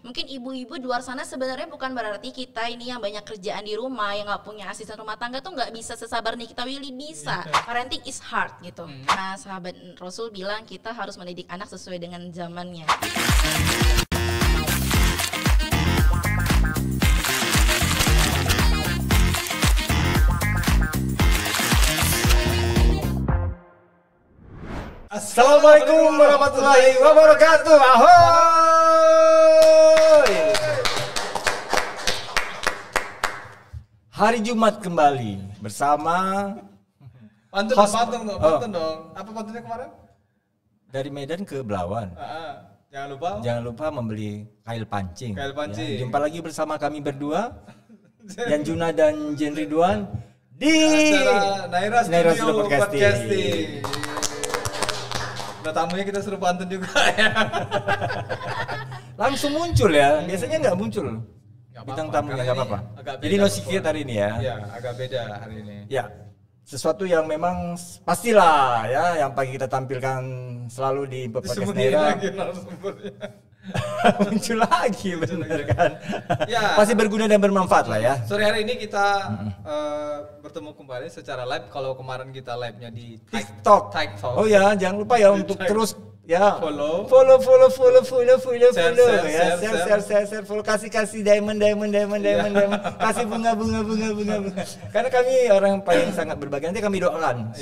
Mungkin ibu-ibu di luar sana sebenarnya bukan berarti kita ini yang banyak kerjaan di rumah, yang nggak punya asisten rumah tangga tuh nggak bisa sesabar Nikita Willy, bisa. Parenting is hard gitu. Nah, sahabat Rasul bilang kita harus mendidik anak sesuai dengan zamannya. Assalamualaikum warahmatullahi wabarakatuh. Ahoy! Hari Jumat kembali bersama Pantun dong. Apa pantunnya kemarin? dari Medan ke Belawan. Jangan lupa membeli kail pancing. Kail pancing. Ya, jumpa lagi bersama kami berdua, Yan Juna dan Jen Ridwan di acara Naira Studio Podcasting. Nah, tamunya kita suruh pantun juga ya. Langsung muncul ya, biasanya nggak muncul. Bintang tamunya nggak apa-apa. Jadi no secret hari ini ya. Iya, agak beda hari ini. Ya, sesuatu yang memang pastilah ya, yang pagi kita tampilkan selalu di podcast Naira. Muncul lagi, benar kan? Ya. Pasti berguna dan bermanfaat lah ya. Sore hari ini kita bertemu kembali secara live. Kalau kemarin kita live-nya di TikTok. Oh ya, jangan lupa ya untuk terus ya follow share, follow, kasih diamond, kasih bunga. Karena kami orang yang paling sangat berbagi. Nanti kami doakan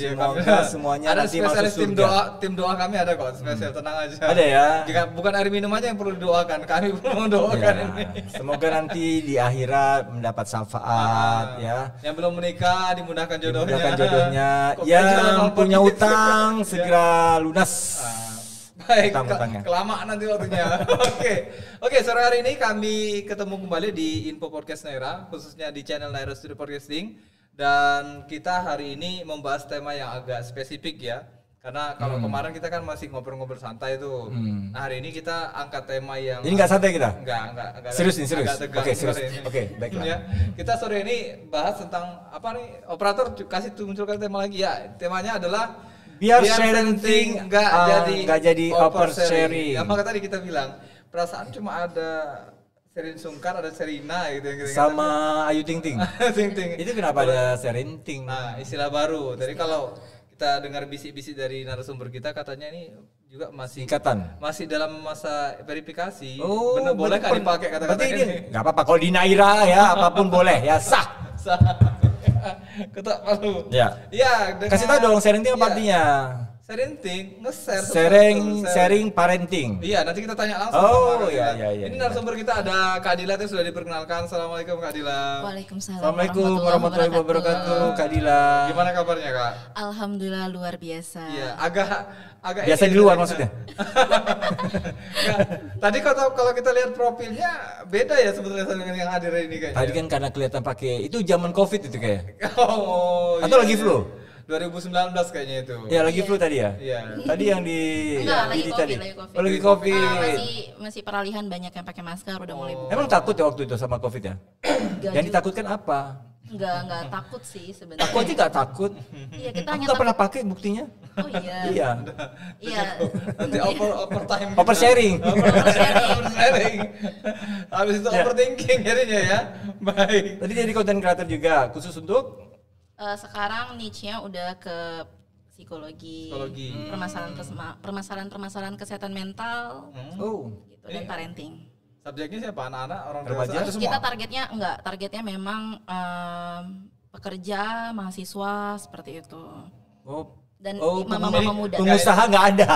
semuanya ada nanti masuk spesialis surga. tim doa kami ada kok, spesial, tenang aja. Ada ya. Jika bukan air minum aja yang perlu didoakan, kami pun mendoakan ini. Semoga nanti di akhirat mendapat syafaat ya. Yang belum menikah dimudahkan jodohnya. Yang punya utang segera lunas. Baik, Utang-utangnya. kelamaan nanti waktunya. Oke, sore hari ini kami ketemu kembali di Info Podcast Naira, khususnya di channel Naira Studio Podcasting. Dan kita hari ini membahas tema yang agak spesifik ya. Karena kalau kemarin kita kan masih ngobrol-ngobrol santai tuh. Nah, hari ini kita angkat tema yang... Ini nggak santai kita? Enggak. Serius nih, serius. Agak tegang Oke, serius. sore ini. Oke, baiklah. Ya, kita sore ini bahas tentang apa nih? Operator kasih munculkan tema lagi ya. Temanya adalah Biar sharing nggak jadi oversharing. Apa tadi kita bilang, perasaan cuma ada Sherin Sungkar, ada Sherina gitu. Sama Ayu Ting Ting. Ting. Itu kenapa ada Sherin Ting? Nah, istilah baru. Jadi kalau kita dengar bisik-bisik dari narasumber kita, katanya ini juga masih dalam masa verifikasi. Oh, benar, boleh kan dipakai kata-kata ini? Nggak apa-apa, kalau di Naira ya apapun boleh ya, sah. Ketok palu. Ya. Ya, Kasih tahu dong Sherin Ting apa artinya? Sherin Ting nge-share sharing parenting. Iya, nanti kita tanya langsung. Oh, iya. Ini narasumber kita ada Kak Dila yang sudah diperkenalkan. Assalamualaikum Kak Dila. Waalaikumsalam Assalamualaikum warahmatullahi wabarakatuh, Kak Dila. Gimana kabarnya, Kak? Alhamdulillah luar biasa. Iya, agak biasa di luar maksudnya. Tadi kalau kita lihat profilnya beda ya sebetulnya dengan yang hadir ini kayaknya. Tadi kan karena kelihatan pakai itu zaman Covid itu kayak. Oh. Atau lagi flu? 2019 kayaknya itu. Ya lagi flu tadi ya. Iya. Tadi yang di Lagi COVID. Lagi Covid. Masih peralihan, banyak yang pakai masker, udah mulai buka. Emang takut ya waktu itu sama Covid ya? Yang ditakutkan apa? Enggak takut sih sebenarnya. Aku aja nggak takut. Iya, kita Aku hanya nggak pernah pakai buktinya. Oh iya. Iya. Nanti overtime. Oversharing. Oversharing. Habis itu overthinking jadinya ya. Baik. Tadi jadi content creator juga, khusus untuk sekarang niche-nya udah ke psikologi. Permasalahan kesehatan mental. Gitu, dan parenting. Subjeknya siapa? Anak-anak, orang Remaja? dewasa? Semua? Kita targetnya memang pekerja, mahasiswa seperti itu. Dan mama-mama muda. Pengusaha nggak ada.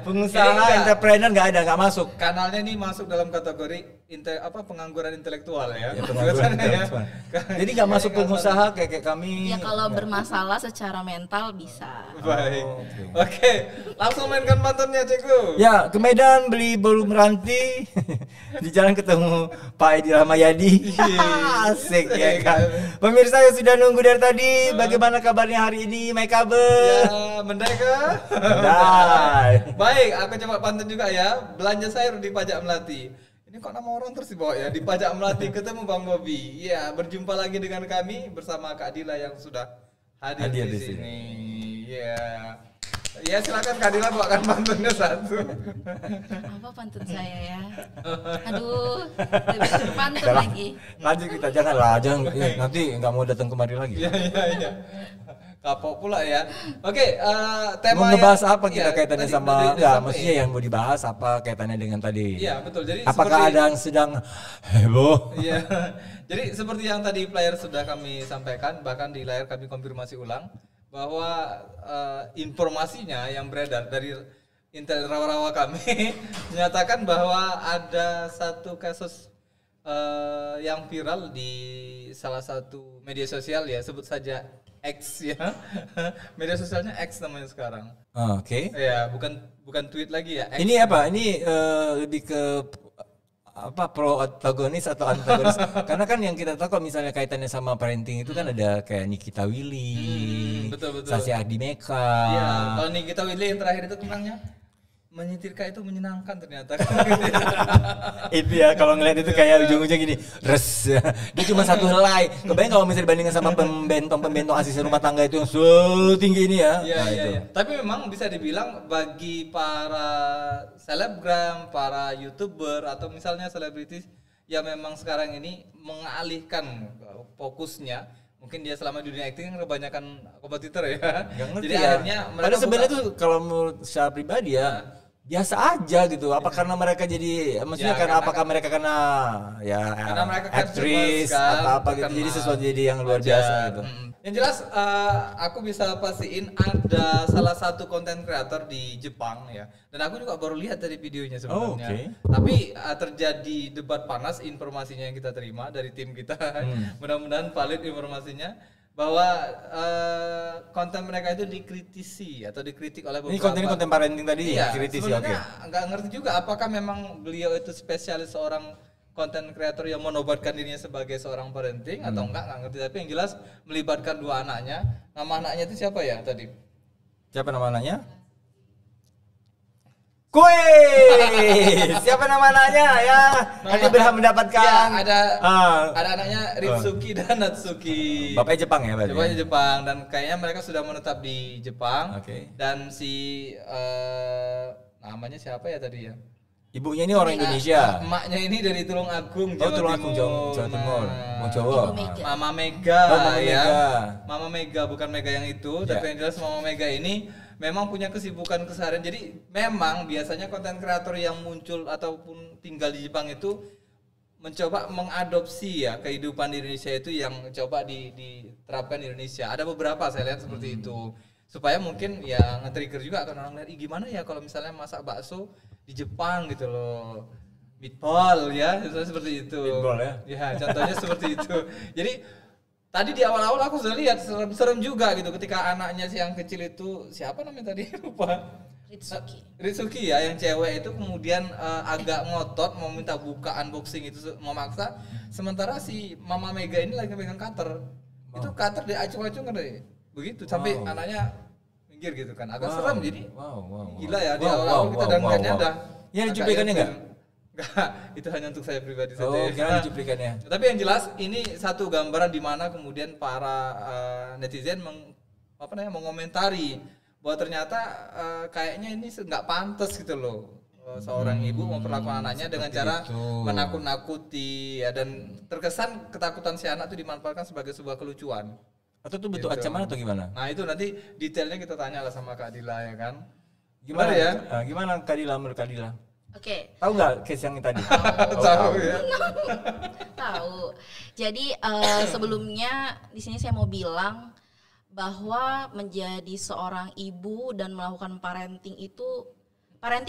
Pengusaha, entrepreneur nggak ada, nggak masuk. Kanalnya ini masuk dalam kategori pengangguran intelektual ya. Pengangguran intelektual. Jadi nggak masuk pengusaha kayak kami. Ya kalau bermasalah secara mental bisa. Baik. Oke, langsung mainkan pantunnya, Cikgu. Ya, ke Medan beli bolu meranti. Di jalan ketemu Pak Edi Rahmayadi. Asik ya kan. Pemirsa yang sudah nunggu dari tadi, bagaimana kabarnya hari ini? My kabar. Ya, mendeka. Baik, aku coba pantun juga ya. Belanja sayur di Pajak Melati. Ini kok nama orang terus dibawa ya? Di Pajak Melati ketemu Bang Bobi. Ya, berjumpa lagi dengan kami bersama Kak Dila yang sudah hadir di sini. Ya. Ya silakan Kak Dila bawakan pantunnya satu. Apa pantun saya ya? Aduh, lebih pantun Udah lah, lagi. lanjut kita, jangan nanti nggak mau datang kemari lagi. Iya. Kapok pula ya. Oke, tema Mau ngebahas apa kita iya, kaitannya tadi sama udah enggak, disampaikan. maksudnya yang mau dibahas apa kaitannya dengan tadi? Iya, betul. Jadi apakah seperti- ada yang sedang heboh? Iya. Jadi seperti yang tadi player sudah kami sampaikan, bahkan di layar kami konfirmasi ulang bahwa informasinya yang beredar dari intel rawa-rawa kami menyatakan bahwa ada satu kasus yang viral di salah satu media sosial ya, sebut saja X ya. Media sosialnya X namanya sekarang. Oke. Ya, bukan tweet lagi ya. X. Ini apa? Ini lebih ke apa, pro antagonis atau antagonis? Karena kan yang kita tahu kalau misalnya kaitannya sama parenting itu kan ada kayak Nikita Willy, betul. Sasha Adimeka. Iya, kalau Nikita Willy yang terakhir itu tentangnya menyetirka itu menyenangkan ternyata. Itu ya, kalau ngeliat itu kayak ujung-ujung gini, res. Dia cuma satu helai. Kebayang kalau misalnya dibandingkan sama pembentong asisten rumah tangga itu yang setinggi ini ya. Iya, Nah, iya, itu. iya. Tapi memang bisa dibilang bagi para selebgram, para YouTuber atau misalnya selebritis yang memang sekarang ini mengalihkan fokusnya, mungkin dia selama di dunia acting kebanyakan kompetitor ya. Nggak ngerti Jadi ya. akhirnya Padahal sebenarnya tuh kalau menurut secara pribadi ya biasa aja gitu. Apa karena mereka jadi, maksudnya Ya, karena karena apakah mereka karena ya karena mereka kan aktris famous kan, atau apa gitu, terkenal. jadi sesuatu jadi yang luar Wajar. biasa gitu. Yang jelas aku bisa pastiin ada salah satu konten kreator di Jepang ya, dan aku juga baru lihat dari videonya sebenarnya. Oke. Tapi terjadi debat panas, informasinya yang kita terima dari tim kita. Mudah-mudahan valid informasinya bahwa konten mereka itu dikritisi atau dikritik oleh beberapa. Ini konten parenting tadi ya, Iya, kritisi, sebenarnya oke. nggak ngerti juga apakah memang beliau itu spesialis seorang konten kreator yang menobatkan dirinya sebagai seorang parenting atau nggak ngerti. Tapi yang jelas melibatkan dua anaknya. Nama anaknya itu siapa ya tadi? Siapa nama anaknya? Kue. Siapa nama anaknya ya? Nanti berhak mendapatkan. Ya, ada Ah. ada anaknya Ritsuki dan Natsuki. Bapaknya Jepang ya berarti? Bapaknya Jepang, dan kayaknya mereka sudah menetap di Jepang. Oke. Dan si namanya siapa ya tadi ya? Ibunya ini orang Indonesia. Emaknya ini dari Tulung Agung, Jawa Tulung Agung, Timur. Jawa Timur. Nah, Mau Jawa. Ibu Mega. Mama Mega, Oh, Mama ya. Mega. Mama Mega, bukan Mega yang itu, Ya. tapi yang jelas Mama Mega ini memang punya kesibukan keseharian. Jadi memang biasanya konten kreator yang muncul ataupun tinggal di Jepang itu mencoba mengadopsi ya kehidupan di Indonesia itu yang coba diterapkan di Indonesia. Ada beberapa saya lihat seperti itu. Supaya mungkin ya nge-trigger juga kan orang lihat, gimana ya kalau misalnya masak bakso di Jepang gitu loh. Meatball ya, misalnya seperti itu. Meatball ya? Ya, contohnya seperti itu. Jadi tadi di awal-awal aku sudah lihat serem juga gitu ketika anaknya si yang kecil itu siapa namanya tadi lupa. Ritsuki ya, yang cewek itu kemudian agak ngotot mau minta buka unboxing itu memaksa, sementara si Mama Mega ini lagi pegang cutter. Itu cutter diacung-acung kan deh. Begitu sampai anaknya minggir gitu kan. Agak serem jadi. Gila ya di awal-awal kita dan dah. Ya ada cuplikannya enggak? Enggak, itu hanya untuk saya pribadi saja. Oh, kira ada cuplikannya. Tapi yang jelas ini satu gambaran di mana kemudian para netizen mengomentari bahwa ternyata kayaknya ini nggak pantas gitu loh, seorang ibu memperlakukan anaknya dengan cara itu. menakut-nakuti ya, dan terkesan ketakutan si anak itu dimanfaatkan sebagai sebuah kelucuan. Atau itu bentuk Gitu. ancaman atau gimana? Nah itu nanti detailnya kita tanya lah sama Kak Dila ya kan. Gimana Benar ya? Gimana Kadila menurut Kadila? Oke, Tahu nggak case yang tadi? Tahu ya. tahu. Jadi sebelumnya di sini saya mau bilang bahwa menjadi seorang ibu dan melakukan parenting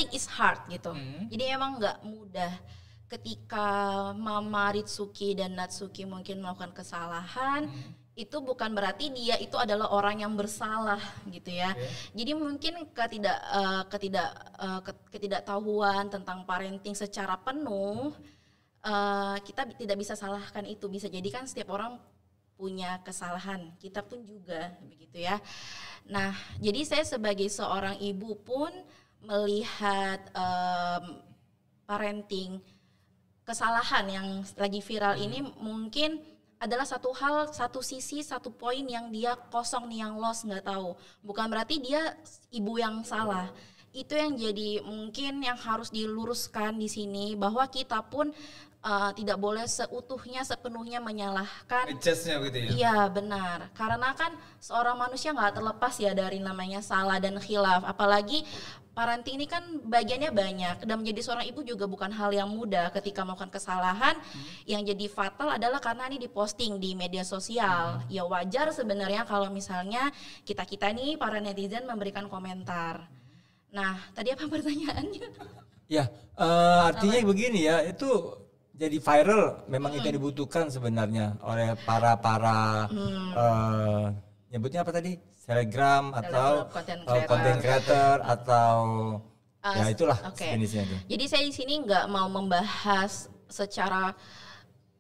is hard gitu. Jadi emang nggak mudah. Ketika Mama Ritsuki dan Natsuki mungkin melakukan kesalahan, itu bukan berarti dia itu adalah orang yang bersalah gitu ya. Jadi mungkin ketidaktahuan tentang parenting secara penuh, kita tidak bisa salahkan itu. Bisa jadi kan setiap orang punya kesalahan, kita pun juga begitu ya. Nah, jadi saya sebagai seorang ibu pun melihat parenting kesalahan yang lagi viral ini mungkin adalah satu hal, satu sisi, satu poin yang dia kosong nih, yang lost, nggak tahu. Bukan berarti dia ibu yang salah. Itu yang jadi mungkin yang harus diluruskan di sini, bahwa kita pun tidak boleh seutuhnya, sepenuhnya menyalahkan. Adjustnya gitu ya? Iya benar, karena kan seorang manusia nggak terlepas ya dari namanya salah dan khilaf. Apalagi parenting ini kan bagiannya banyak, dan menjadi seorang ibu juga bukan hal yang mudah ketika melakukan kesalahan. Yang jadi fatal adalah karena ini diposting di media sosial. Ya wajar sebenarnya kalau misalnya kita nih para netizen memberikan komentar. Nah tadi apa pertanyaannya? Ya, artinya begini ya, itu jadi viral memang itu yang dibutuhkan sebenarnya oleh para nyebutnya apa tadi, selebgram atau content creator atau ya itulah jenisnya itu. Jadi saya di sini nggak mau membahas secara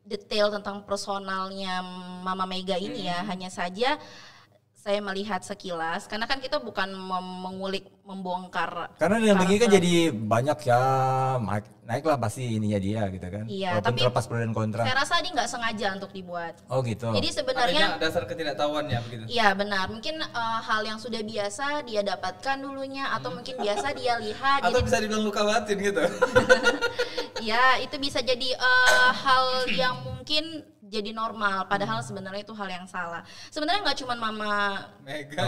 detail tentang personalnya Mama Mega ini ya, hanya saja saya melihat sekilas, karena kan kita bukan mengulik, membongkar. Karena yang begini kan jadi banyak ya, naiklah pasti ininya dia gitu kan. Iya, walaupun tapi terlepas pro dan kontra. saya rasa dia nggak sengaja untuk dibuat. Oh gitu. Jadi sebenarnya adanya dasar ketidaktahuannya begitu. iya benar, mungkin hal yang sudah biasa dia dapatkan dulunya, atau mungkin biasa dia lihat. Atau jadi, bisa dibilang luka batin gitu. ya itu bisa jadi hal yang mungkin jadi normal, padahal sebenarnya itu hal yang salah. Sebenarnya nggak cuma Mama Mega,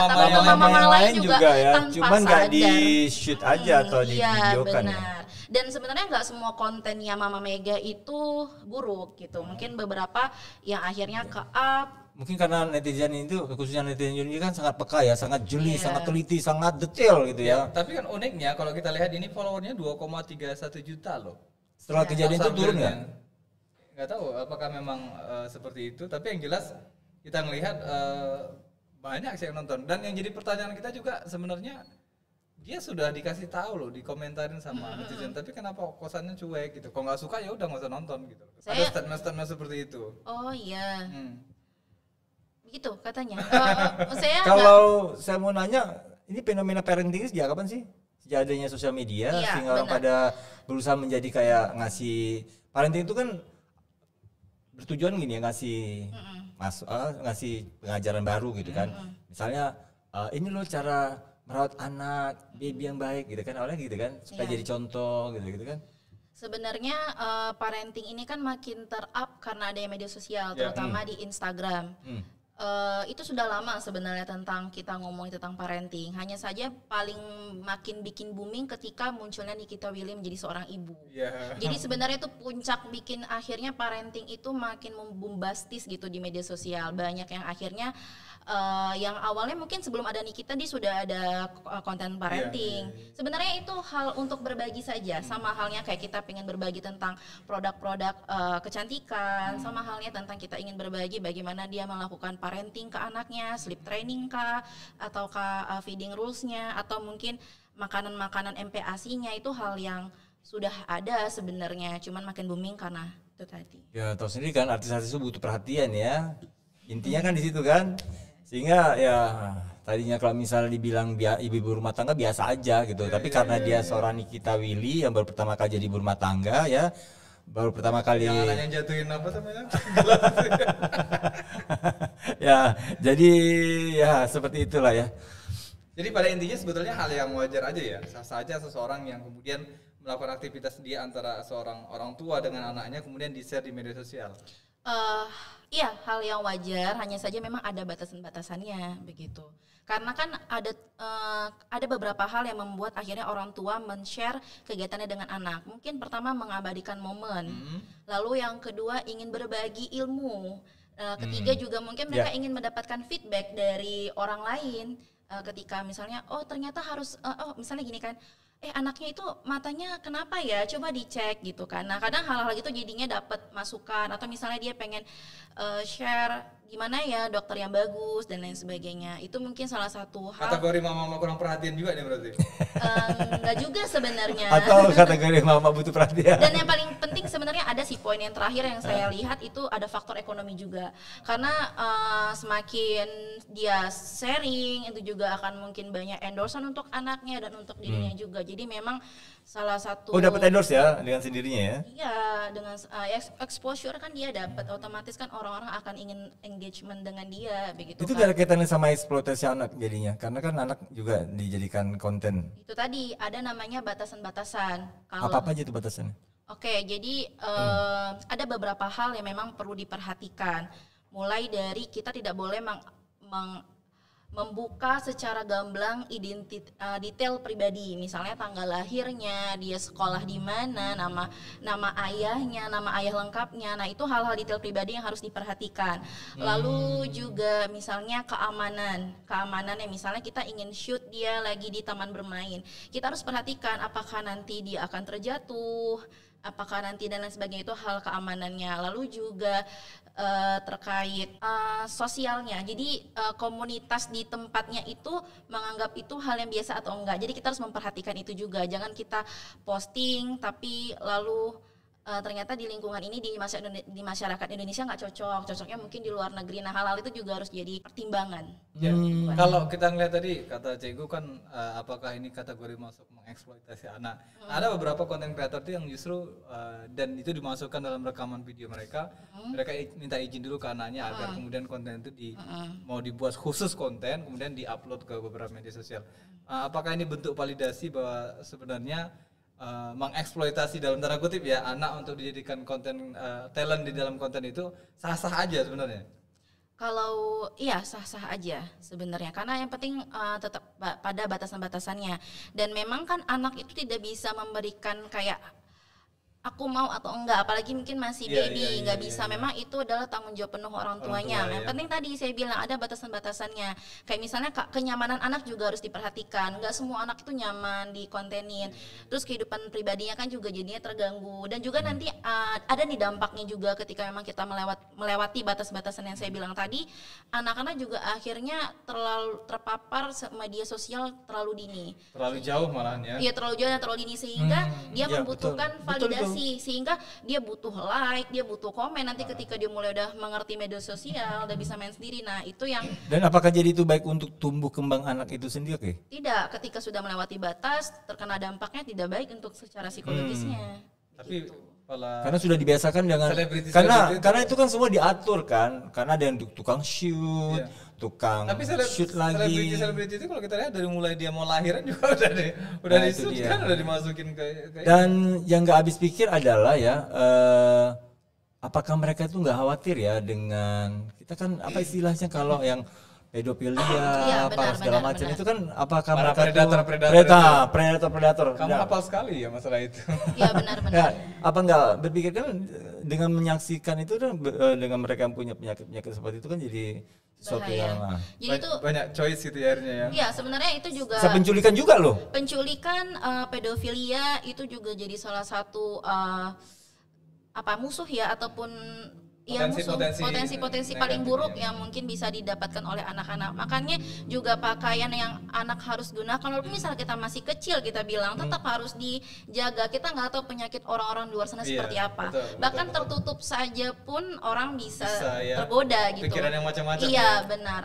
tapi mama lain juga ya. tanpa Cuman nggak sadar. di shoot aja atau di videokan ya. Benar. Dan sebenarnya nggak semua kontennya Mama Mega itu buruk gitu. Mungkin beberapa yang akhirnya ke-up. Mungkin karena netizen itu, khususnya netizen ini kan sangat peka ya, sangat jeli, sangat teliti, sangat detail gitu ya. Tapi kan uniknya kalau kita lihat ini followernya 2,31 juta loh. Setelah kejadian itu turun nggak? Nggak tahu apakah memang seperti itu, tapi yang jelas kita melihat banyak sih yang nonton. Dan yang jadi pertanyaan kita juga sebenarnya, dia sudah dikasih tahu loh, dikomentarin sama netizen, tapi kenapa kosannya cuek gitu. Kalau nggak suka ya udah nggak usah nonton gitu. Ada statement-statement seperti itu. Oh iya. Begitu katanya. Saya mau nanya, ini fenomena parenting ini sejak kapan sih? Sejak adanya sosial media, sehingga orang pada berusaha menjadi kayak ngasih parenting itu kan bertujuan gini ya, ngasih pengajaran baru gitu kan. Misalnya ini loh cara merawat anak, baby yang baik gitu kan, awalnya gitu kan, supaya jadi contoh gitu kan. Sebenarnya parenting ini kan makin ter-up karena adanya media sosial, terutama di Instagram. Itu sudah lama sebenarnya tentang kita ngomongin tentang parenting. Hanya saja paling makin bikin booming ketika munculnya Nikita Willy menjadi seorang ibu. Jadi sebenarnya itu puncak bikin akhirnya parenting itu makin membombastis gitu di media sosial. Banyak yang akhirnya yang awalnya mungkin sebelum ada Nikita dia sudah ada konten parenting. Sebenarnya itu hal untuk berbagi saja, sama halnya kayak kita pengen berbagi tentang produk-produk kecantikan, sama halnya tentang kita ingin berbagi bagaimana dia melakukan parenting ke anaknya, sleep training kah, atau feeding rules-nya, atau mungkin makanan-makanan MPASI-nya. Itu hal yang sudah ada sebenarnya, cuman makin booming karena itu tadi. Ya tahu sendiri kan, artis-artis itu butuh perhatian ya. Intinya kan di situ kan. Sehingga ya tadinya kalau misalnya dibilang ibu rumah tangga biasa aja gitu, tapi karena dia seorang Nikita Willy yang baru pertama kali jadi ibu rumah tangga ya, baru pertama kali yang jatuhin apa namanya? Ya, jadi ya seperti itulah ya. Jadi pada intinya sebetulnya hal yang wajar aja ya, sah saja seseorang yang kemudian melakukan aktivitas dia antara seorang orang tua dengan anaknya kemudian di-share di media sosial. Iya, hal yang wajar, hanya saja memang ada batasan-batasannya begitu. Karena kan ada beberapa hal yang membuat akhirnya orang tua men-share kegiatannya dengan anak. Mungkin pertama mengabadikan momen, lalu yang kedua ingin berbagi ilmu, ketiga juga mungkin mereka ingin mendapatkan feedback dari orang lain. Ketika misalnya ternyata harus misalnya gini kan, anaknya itu matanya kenapa ya, coba dicek gitu kan. Nah kadang hal-hal gitu jadinya dapat masukan, atau misalnya dia pengen share gimana ya dokter yang bagus dan lain sebagainya. Itu mungkin salah satu hal. Kategori mama kurang perhatian juga nih berarti. Enggak juga sebenarnya. Atau kategori mama butuh perhatian. Dan yang paling penting sebenarnya ada sih poin yang terakhir yang saya lihat itu ada faktor ekonomi juga. Karena semakin dia sharing itu juga akan mungkin banyak endorsement untuk anaknya dan untuk dirinya juga. Jadi memang salah satu. Dapat endorse ya dengan sendirinya ya? Iya, exposure kan dia dapat, otomatis kan orang-orang akan ingin engagement dengan dia begitu. Itu kan. gak ada kaitannya sama eksploitasi anak jadinya, karena kan anak juga dijadikan konten. Itu tadi ada namanya batasan-batasan. Apa aja itu batasannya? Oke, jadi ada beberapa hal yang memang perlu diperhatikan. Mulai dari kita tidak boleh membuka secara gamblang detail pribadi, misalnya tanggal lahirnya, dia sekolah di mana, nama ayahnya, nama ayah lengkapnya. Nah, itu hal-hal detail pribadi yang harus diperhatikan. Lalu juga misalnya keamanannya, misalnya kita ingin shoot dia lagi di taman bermain, kita harus perhatikan apakah nanti dia akan terjatuh, apakah nanti dan lain sebagainya, itu hal keamanannya. Lalu juga terkait sosialnya, jadi komunitas di tempatnya itu menganggap itu hal yang biasa atau enggak. Jadi kita harus memperhatikan itu juga, jangan kita posting tapi lalu ternyata di lingkungan ini di masyarakat Indonesia nggak cocoknya mungkin di luar negeri. Nah, hal-hal itu juga harus jadi pertimbangan. Ya. Kalau kita ngeliat tadi kata Cikgu kan apakah ini kategori masuk mengeksploitasi anak. Ada beberapa konten kreator itu yang justru dan itu dimasukkan dalam rekaman video mereka. Mereka minta izin dulu ke anaknya agar kemudian konten itu mau dibuat khusus konten kemudian diupload ke beberapa media sosial. Apakah ini bentuk validasi bahwa sebenarnya mengeksploitasi dalam tanda kutip ya anak untuk dijadikan konten talent di dalam konten itu sah-sah aja sebenarnya? Kalau iya sah-sah aja sebenarnya, karena yang penting tetap pada batasan-batasannya. Dan memang kan anak itu tidak bisa memberikan kayak aku mau atau enggak, apalagi mungkin masih baby, nggak bisa. Memang itu adalah tanggung jawab penuh orang tuanya. Yang penting tadi saya bilang ada batasan-batasannya. Kayak misalnya kenyamanan anak juga harus diperhatikan. Nggak semua anak itu nyaman dikontenin. Terus kehidupan pribadinya kan juga jadinya terganggu. Dan juga nanti ada nih dampaknya juga ketika memang kita melewati batas-batasan yang saya bilang tadi. Anak-anak juga akhirnya terlalu terpapar media sosial terlalu dini. Terlalu jauh malahan ya? Iya, terlalu jauh dan terlalu dini sehingga dia membutuhkan validasi. Sehingga dia butuh like, dia butuh komen. Nanti ketika dia mulai udah mengerti media sosial, udah bisa main sendiri. Nah, itu yang. Dan apakah jadi itu baik untuk tumbuh kembang anak itu sendiri? Tidak, ketika sudah melewati batas, terkena dampaknya tidak baik untuk secara psikologisnya. Tapi gitu. Karena sudah dibiasakan dengan karena itu kan semua diatur kan, karena ada yang tukang shoot, tukang shoot lagi. Selebriti itu kalau kita lihat dari mulai dia mau lahiran juga udah di-shoot kan, udah dimasukin ke dan yang nggak habis pikir adalah ya apakah mereka itu nggak khawatir ya dengan kita kan apa istilahnya kalau yang pedofilia, segala macam itu kan apakah mereka predator. Kamu hafal sekali ya masalah itu. Iya benar-benar. Ya, apa enggak berpikir kan dengan menyaksikan itu kan dengan mereka yang punya penyakit seperti itu kan jadi sesuatu yang jadi itu banyak choice gitu ya akhirnya ya. Iya, sebenarnya itu juga penculikan juga loh. Penculikan, pedofilia itu juga jadi salah satu musuh ya ataupun potensi paling buruk yang mungkin bisa didapatkan oleh anak-anak. Makanya juga pakaian yang anak harus gunakan, walaupun misalnya kita masih kecil kita bilang tetap harus dijaga. Kita nggak tahu penyakit orang-orang di luar sana seperti apa. Bahkan tertutup saja pun orang bisa tergoda gitu. Pikiran yang macam-macam. Iya benar.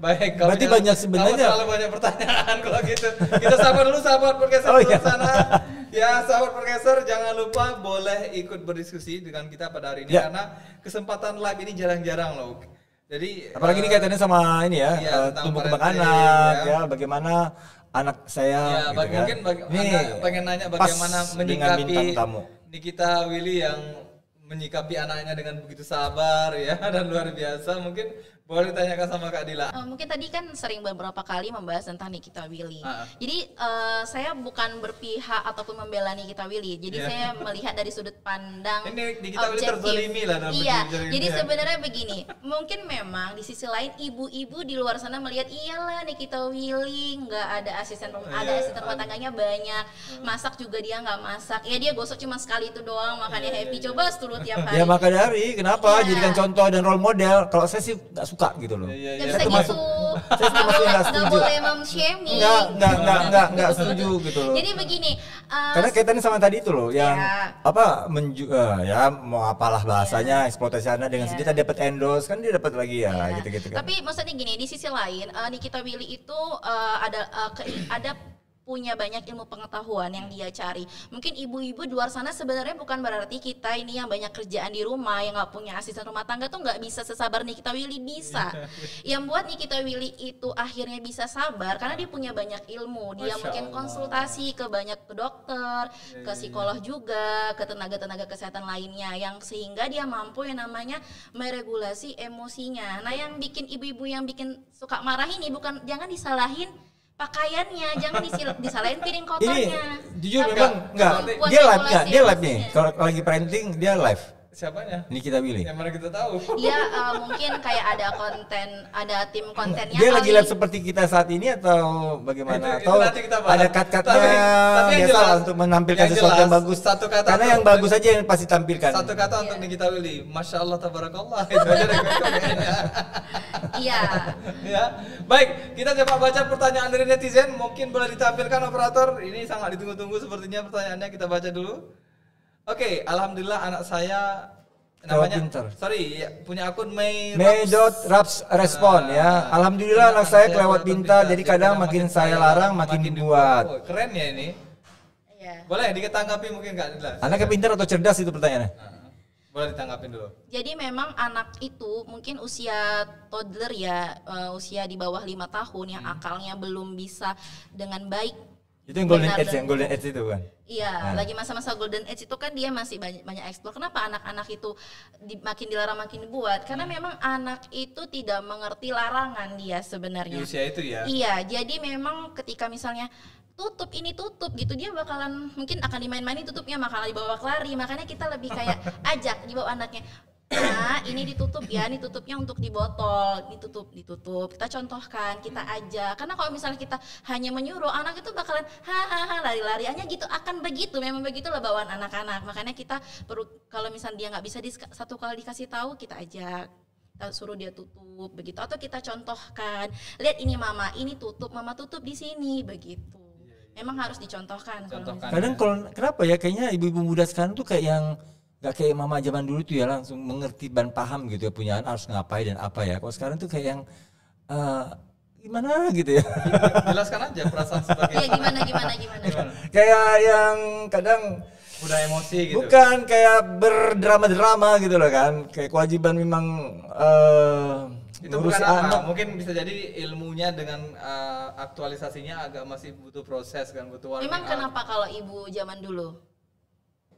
Baik. Berarti banyak sebenarnya. Terlalu banyak pertanyaan kalau gitu. Kita sabar dulu sahabat podcaster di luar sana. Ya sahabat podcaster jangan lupa boleh ikut berdiskusi dengan kita pada hari ini karena kesempatan live ini jarang-jarang loh. Jadi apalagi ini kaitannya sama ini ya, tumbuh kembang anak ya, bagaimana anak saya gitu mungkin Anda pengen nanya bagaimana menyikapi Nikita Willy yang menyikapi anaknya dengan begitu sabar ya dan luar biasa. Mungkin boleh ditanyakan sama Kak Dila. Mungkin tadi kan sering beberapa kali membahas tentang Nikita Willy. Jadi saya bukan berpihak ataupun membela Nikita Willy. Jadi saya melihat dari sudut pandang ini Nikita Willy terzalimi lah dalam jadi sebenarnya begini, mungkin memang di sisi lain ibu-ibu di luar sana melihat iyalah Nikita Willy nggak ada asisten rumah tangganya banyak, masak juga dia nggak masak. Ya dia gosok cuma sekali itu doang, makanya happy. Coba seluruh tiap hari. Ya maka dari kenapa jadikan contoh dan role model. Kalau saya sih nggak suka gitu loh. Gak bisa gitu. Gak boleh mem-shaming. Nggak setuju gitu loh. Jadi begini. Karena kaitannya sama tadi itu loh, yang mau apalah bahasanya eksploitasi anak dengan sendiri dapat endorse kan dia dapat lagi gitu kan. Tapi maksudnya gini, di sisi lain Nikita Willy itu ada punya banyak ilmu pengetahuan yang dia cari. Mungkin ibu-ibu di luar sana sebenarnya bukan berarti kita ini yang banyak kerjaan di rumah, yang nggak punya asisten rumah tangga tuh nggak bisa sesabar Nikita Willy, bisa. Yang buat Nikita Willy itu akhirnya bisa sabar karena dia punya banyak ilmu. Dia mungkin konsultasi ke banyak dokter, ke psikolog juga, ke tenaga-tenaga kesehatan lainnya, yang sehingga dia mampu yang namanya meregulasi emosinya. Nah, yang bikin ibu-ibu yang bikin suka marah ini bukan, jangan disalahin pakaiannya, jangan disalahin piring kotornya. Ini jujur memang enggak, dia live enggak, dia live nih. Kalau lagi parenting dia live. Siapanya? Nikita Willy. Yang mana kita tahu? Dia mungkin kayak ada konten, ada tim kontennya. Dia lagi live seperti kita saat ini atau bagaimana? Atau ada cut-cutnya biasa untuk menampilkan sesuatu yang bagus. Satu kata karena yang bagus aja yang pasti tampilkan. Satu kata untuk Nikita Willy, Masya Allah tabarakallah. Itu aja deh. Iya. Ya, baik, kita coba baca pertanyaan dari netizen. Mungkin boleh ditampilkan operator. Ini sangat ditunggu-tunggu sepertinya pertanyaannya. Kita baca dulu. Oke, alhamdulillah anak saya namanya punya akun May.Raps respon ya. Alhamdulillah anak saya kelewat pintar, jadi kadang makin saya larang makin dibuat. Oh, keren ya ini. Iya. Boleh ditanggapi mungkin nggak jelas. Anaknya pintar atau cerdas itu pertanyaannya? Boleh ditanggapin dulu. Jadi memang anak itu mungkin usia toddler ya, usia di bawah 5 tahun yang akalnya belum bisa dengan baik. Itu yang golden age, yang golden age itu kan? Iya, lagi masa-masa golden age itu kan dia masih banyak explore. Kenapa anak-anak itu makin dilarang makin dibuat? Karena memang anak itu tidak mengerti larangan dia sebenarnya. Di usia itu ya? Iya, jadi memang ketika misalnya tutup gitu, dia bakalan mungkin akan dimain-mainin tutupnya, makalah dibawa lari. Makanya kita lebih kayak ajak dibawa anaknya. Nah, ini ditutup ya, ini tutupnya untuk di botol, ditutup. Kita contohkan, kita ajak. Karena kalau misalnya kita hanya menyuruh, anak itu bakalan hahaha lari-lariannya gitu, akan begitu. Memang begitulah bawaan anak-anak. Makanya kita perlu, kalau misalnya dia nggak bisa satu kali dikasih tahu, kita ajak. Kita suruh dia tutup begitu, atau kita contohkan, lihat ini mama, ini tutup, mama tutup di sini begitu. Memang harus dicontohkan. Kadang kalau kenapa ya kayaknya ibu-ibu muda sekarang tuh kayak yang gak kayak mama zaman dulu tuh ya langsung mengerti dan paham gitu ya punya anak harus ngapain dan apa ya. Kalau sekarang tuh kayak yang gimana gitu ya. Jelaskan aja perasaan sebagai Iya gimana. Kayak yang kadang udah emosi gitu. Bukan kayak berdrama-drama gitu loh kan. Kayak kewajiban memang itu bukan apa, mungkin bisa jadi ilmunya dengan aktualisasinya agak masih butuh proses kan, butuh waktu. Memang kenapa kalau ibu zaman dulu?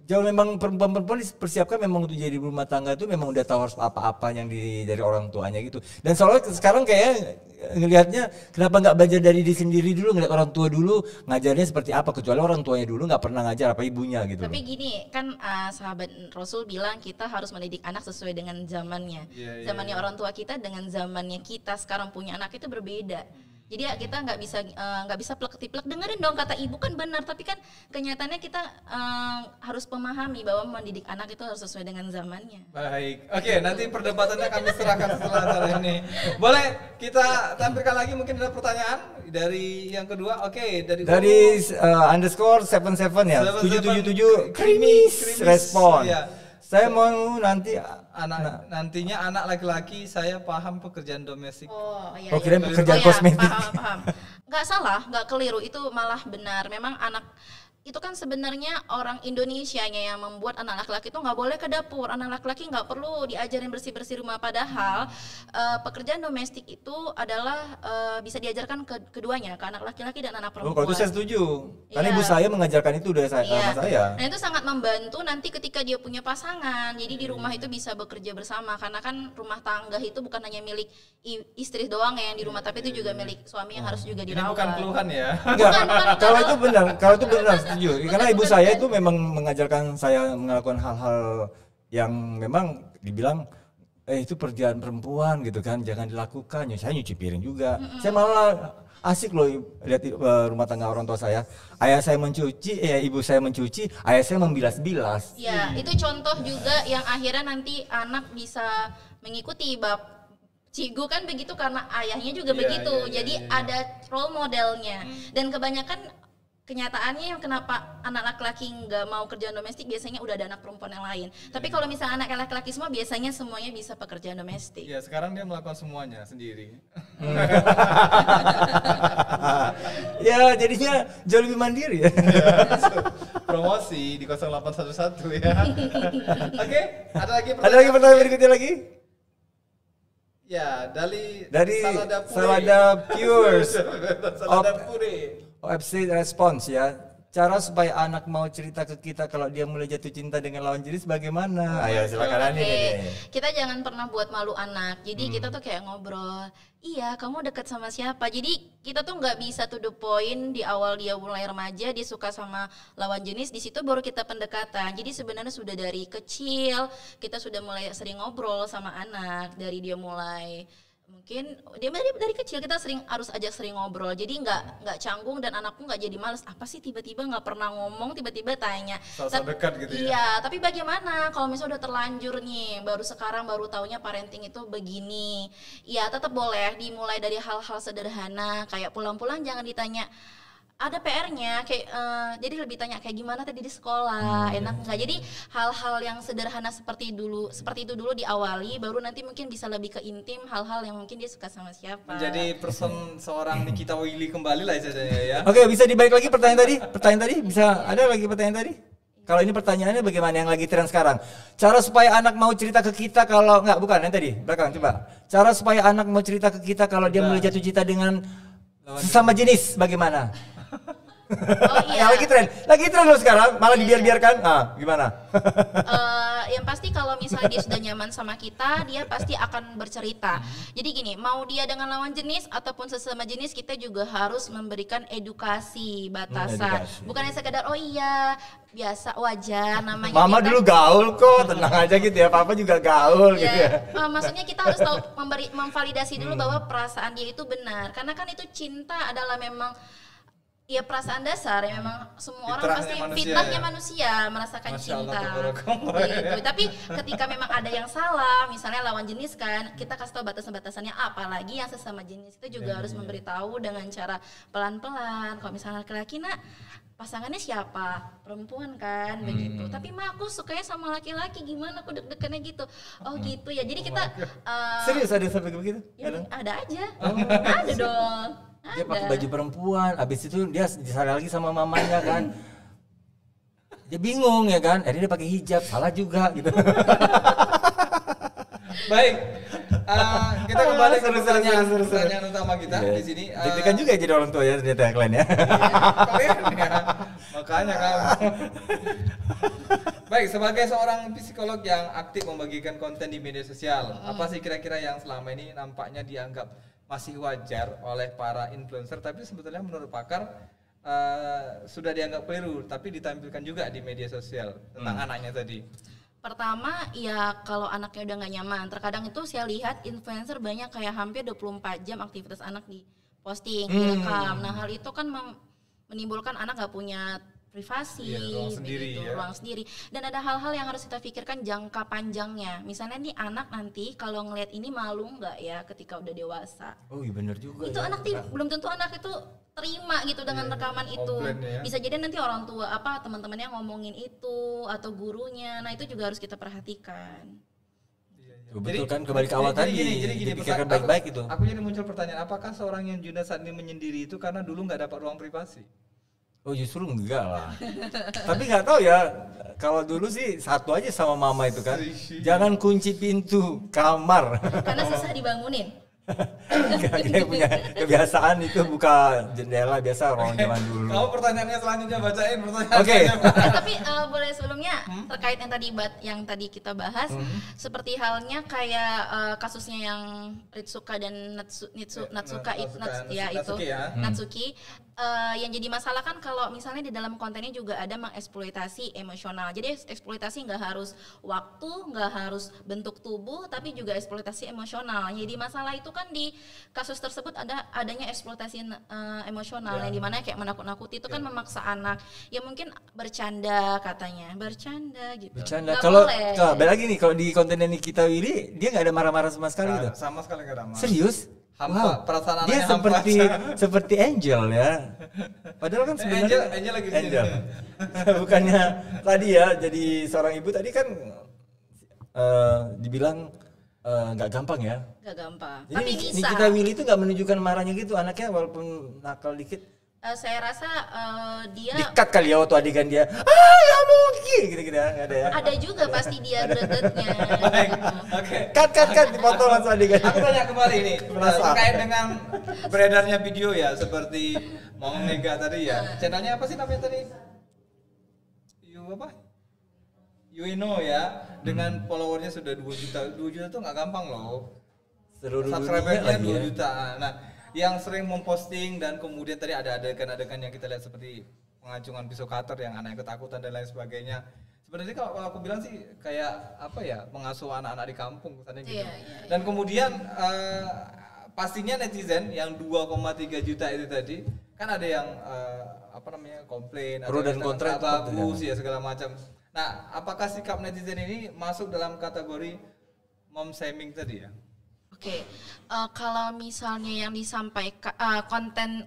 Jauh memang perempuan dipersiapkan memang untuk jadi rumah tangga itu memang udah tahu harus apa-apa yang dari orang tuanya gitu. Dan soalnya sekarang kayak ngelihatnya kenapa nggak belajar dari diri sendiri dulu, ngeliat orang tua dulu ngajarnya seperti apa, kecuali orang tuanya dulu nggak pernah ngajar apa ibunya gitu. Tapi gini kan sahabat Rasul bilang kita harus mendidik anak sesuai dengan zamannya. Zamannya orang tua kita dengan zamannya kita sekarang punya anak itu berbeda. Jadi ya kita nggak bisa plek-tiplek, dengerin dong kata ibu kan benar, tapi kan kenyataannya kita harus memahami bahwa mendidik anak itu harus sesuai dengan zamannya. Baik, oke, nanti perdebatannya kami serahkan setelah acara ini. Boleh kita tampilkan lagi, mungkin ada pertanyaan dari yang kedua. Oke, dari underscore 77 ya 777 krimis respon. Ya. Saya mau nantinya anak laki-laki saya paham pekerjaan domestik. Kira pekerjaan kosmetik. Paham. Nggak salah, nggak keliru, itu malah benar. Memang anak itu kan sebenarnya orang Indonesianya yang membuat anak laki-laki itu nggak boleh ke dapur. Anak laki-laki nggak perlu diajarin bersih-bersih rumah, padahal pekerjaan domestik itu adalah bisa diajarkan keduanya, ke anak laki-laki dan anak perempuan. Kalau itu saya setuju. Karena ibu saya mengajarkan itu udah sama saya. Nah itu sangat membantu nanti ketika dia punya pasangan. Jadi di rumah itu bisa bekerja bersama, karena kan rumah tangga itu bukan hanya milik istri doang yang di rumah, tapi itu juga milik suami yang harus juga dirawat. Ini bukan keluhan ya. Bukan. Kalau itu benar. Karena ibu saya itu memang mengajarkan saya melakukan hal-hal yang memang dibilang itu pekerjaan perempuan gitu kan, jangan dilakukan. Ya, saya nyuci piring juga. Saya malah asik loh lihat rumah tangga orang tua saya. Ayah saya mencuci, ibu saya mencuci, ayah saya membilas-bilas. Ya, itu contoh juga yang akhirnya nanti anak bisa mengikuti Cigu kan begitu karena ayahnya juga begitu. Jadi ada role modelnya. Dan kebanyakan kenyataannya yang kenapa anak laki-laki nggak mau kerjaan domestik biasanya udah ada anak perempuan yang lain. Tapi kalau misalnya anak laki-laki semua biasanya semuanya bisa pekerjaan domestik. Ya sekarang dia melakukan semuanya sendiri. Ya jadinya jauh lebih mandiri ya. Promosi di 0811 ya. Oke, ada lagi Ada lagi pertanyaan berikutnya lagi? Ya, dari Salada Pures Salada Pure. OFC Response ya. Cara supaya anak mau cerita ke kita kalau dia mulai jatuh cinta dengan lawan jenis bagaimana? Ayo silakan Ani nih. Kita jangan pernah buat malu anak. Jadi kita tuh kayak ngobrol. Iya, kamu deket sama siapa? Jadi kita tuh nggak bisa to the point di awal dia mulai remaja dia suka sama lawan jenis. Di situ baru kita pendekatan. Jadi sebenarnya sudah dari kecil kita sudah mulai sering ngobrol sama anak dari dia mulai. Mungkin dia dari kecil kita harus ajak sering ngobrol, jadi nggak canggung dan anakku nggak jadi males apa sih tiba-tiba nggak pernah ngomong tiba-tiba tanya. Dekat gitu ya. Iya, tapi bagaimana kalau misalnya udah terlanjur nih baru taunya parenting itu begini. Iya, tetap boleh dimulai dari hal-hal sederhana kayak pulang-pulang jangan ditanya ada PR-nya kayak jadi lebih tanya kayak gimana tadi di sekolah, enak nggak? Jadi hal-hal yang sederhana seperti itu dulu diawali, baru nanti mungkin bisa lebih ke intim hal-hal yang mungkin dia suka sama siapa. Menjadi person seorang Nikita Willy kembali lah istilahnya ya. Oke, bisa dibalik lagi pertanyaan tadi? Bisa ada lagi pertanyaan tadi? Kalau ini pertanyaannya bagaimana yang lagi tren sekarang? Cara supaya anak mau cerita ke kita kalau bukan yang tadi, belakang coba. Cara supaya anak mau cerita ke kita kalau dia mulai jatuh cinta dengan sesama jenis bagaimana? Oh iya. Lagi tren loh sekarang, malah dibiarkan. Gimana? Yang pasti kalau misalnya dia sudah nyaman sama kita, dia pasti akan bercerita. Jadi gini, mau dia dengan lawan jenis ataupun sesama jenis, kita juga harus memberikan edukasi batasan. Bukan sekedar oh iya biasa wajar namanya. Mama kita, dulu gaul kok, tenang aja gitu ya. Papa juga gaul gitu ya. Maksudnya kita harus tahu memvalidasi dulu bahwa perasaan dia itu benar. Karena kan itu cinta adalah memang ya perasaan dasar ya memang semua orang pasti fitrahnya manusia merasakan cinta gitu. Tapi ketika memang ada yang salah, misalnya lawan jenis kan, kita kasih tahu batasan-batasannya. Apalagi yang sesama jenis itu juga harus memberitahu dengan cara pelan-pelan. Kalau misalnya laki-laki pasangannya siapa? Perempuan kan begitu. Tapi aku sukanya sama laki-laki, gimana aku deg-degannya gitu. Oh gitu ya. Jadi kita serius ada sampai begitu? Ya, ada aja. Ada dong. Dia pakai baju perempuan, habis itu dia disalahin lagi sama mamanya kan. Dia bingung ya kan, akhirnya dia pakai hijab, salah juga gitu. Baik, kita kembali ke pertanyaan utama kita di sini. Deg-degan juga jadi orang tua ya ternyata kalian ya. Kalian ya, makanya kamu. Baik, sebagai seorang psikolog yang aktif membagikan konten di media sosial, apa sih kira-kira yang selama ini nampaknya dianggap masih wajar oleh para influencer, tapi sebetulnya menurut pakar sudah dianggap keliru, tapi ditampilkan juga di media sosial tentang anaknya tadi? Pertama, ya kalau anaknya udah gak nyaman, terkadang itu saya lihat influencer banyak kayak hampir 24 jam aktivitas anak di posting, direkam. Nah hal itu kan menimbulkan anak gak punya privasi, ruang sendiri. Dan ada hal-hal yang harus kita pikirkan jangka panjangnya. Misalnya nih anak nanti kalau ngelihat ini malu nggak ya ketika udah dewasa? Oh iya benar juga. Itu anak belum tentu anak itu terima gitu dengan rekaman itu. Bisa jadi nanti orang tua teman-temannya ngomongin itu atau gurunya. Nah itu juga harus kita perhatikan. Betul kan, kembali ke awal tadi. Jadi dipikirkan baik-baik itu. Aku jadi muncul pertanyaan, apakah seorang yang Juna saat ini menyendiri itu karena dulu nggak dapat ruang privasi? Oh justru enggak lah. Tapi nggak tahu ya. Kalau dulu sih satu aja sama mama itu kan. Jangan kunci pintu kamar. Karena susah dibangunin. Dia punya kebiasaan itu buka jendela biasa orang zaman dulu. Kamu pertanyaannya selanjutnya bacain pertanyaan. Oke. Tapi boleh sebelumnya terkait yang tadi kita bahas, seperti halnya kayak kasusnya yang Ritsuka dan Natsuki. Yang jadi masalah kan kalau misalnya di dalam kontennya juga ada mengeksploitasi emosional. Jadi eksploitasi nggak harus waktu, nggak harus bentuk tubuh, tapi juga eksploitasi emosional. Jadi masalah itu kan di kasus tersebut adanya eksploitasi emosional yang dimana kayak menakut-nakuti itu kan memaksa anak. Ya mungkin bercanda katanya, gitu. Bercanda. Kalau balik lagi nih, kalau di kontennya Nikita Willy dia nggak ada marah-marah sama sekali gitu. Sama sekali nggak ada marah. Serius? Hampa, perasaan dia seperti Angel ya. Padahal kan sebenarnya Angel lagi Angel. Bukannya tadi ya, jadi seorang ibu tadi kan dibilang nggak gampang ya. Nggak gampang. Jadi Tapi bisa. Nikita Willy itu nggak menunjukkan marahnya gitu anaknya walaupun nakal dikit. Saya rasa dia Dikat kali ya waktu adegan dia. Ya mungkin gitu-gitu nggak ada ya. ada juga pasti dia gregetnya. Baik. gitu. Oke. Cut dipotong langsung adegan. Aku tanya kembali nih Merasa. terkait dengan beredarnya video ya seperti Mama Mega tadi ya. Channelnya apa sih namanya tadi? Yuino ya, dengan followernya sudah 2 juta. 2 juta tuh nggak gampang loh. Seluruh Subscribernya 2 dunia lagi ya. juta. Nah, yang sering memposting dan kemudian tadi ada adegan-adegan yang kita lihat seperti pengacungan pisau cutter yang anaknya ketakutan dan lain sebagainya. Sebenarnya kalau aku bilang sih kayak apa ya, mengasuh anak-anak di kampung kesannya gitu. Iya. Dan kemudian pastinya netizen yang 2,3 juta itu tadi kan ada yang komplain, Pro ada dan yang kontra kata itu bagus ya segala macam. Nah, apakah sikap netizen ini masuk dalam kategori mom shaming tadi ya? Oke, kalau misalnya yang disampaikan